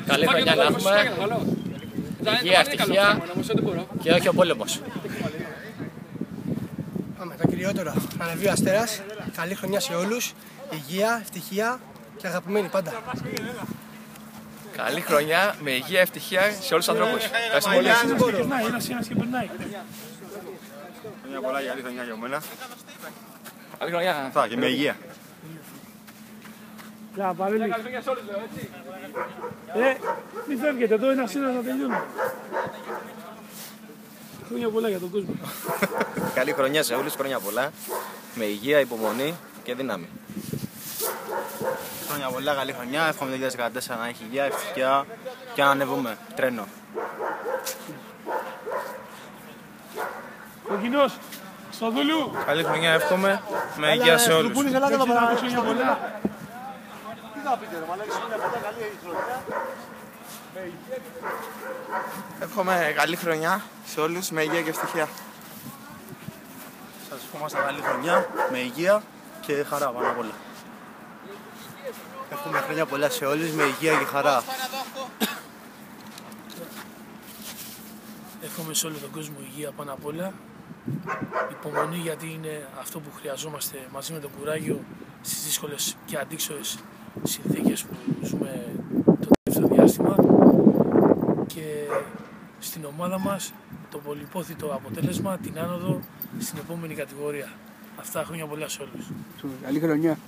Καλή χρονιά να έχουμε, υγεία, ευτυχία και όχι ο πόλεμος. Πάμε, τα κυριότερα. Να ανεβεί ο Αστέρας. Καλή χρονιά σε όλους. Υγεία, ευτυχία και αγαπημένοι πάντα. Καλή χρονιά με υγεία, ευτυχία σε όλους τους ανθρώπους. Ευχαριστώ πολύ. Χρόνια πολλά, καλή χρονιά για μένα. Καλή χρονιά. Και με υγεία. Καλή χρονιά σε όλους, έτσι. Μην φεύγετε, εδώ ένα σύνολο να τελειώνει. Χρόνια πολλά για τον κόσμο. Καλή χρονιά σε όλους, χρόνια πολλά. Με υγεία, υπομονή και δύναμη. Χρόνια πολλά, καλή χρονιά. Εύχομαι το 2014 να έχει υγεία, ευτυχία και να ανεβούμε τρένο. Ο κοινός, στο Δούλου. Καλή χρονιά, εύχομαι με υγεία σε όλους. Εύχομαι καλή χρονιά σε όλους με υγεία και ευτυχία. Σας ευχόμαστε καλή χρονιά με υγεία και χαρά πάνω απ' όλα. Εύχομαι χρόνια πολλά σε όλους με υγεία και χαρά. Εύχομαι σε όλο τον κόσμο υγεία πάνω απ' όλα. Υπομονή, γιατί είναι αυτό που χρειαζόμαστε, μαζί με το κουράγιο στις δύσκολες και αντίξωες συνθήκες που ζούμε το τελευταίο διάστημα, και στην ομάδα μας το πολυπόθητο αποτέλεσμα, την άνοδο στην επόμενη κατηγορία. Αυτά, χρόνια πολλά σε όλους. Καλή χρονιά.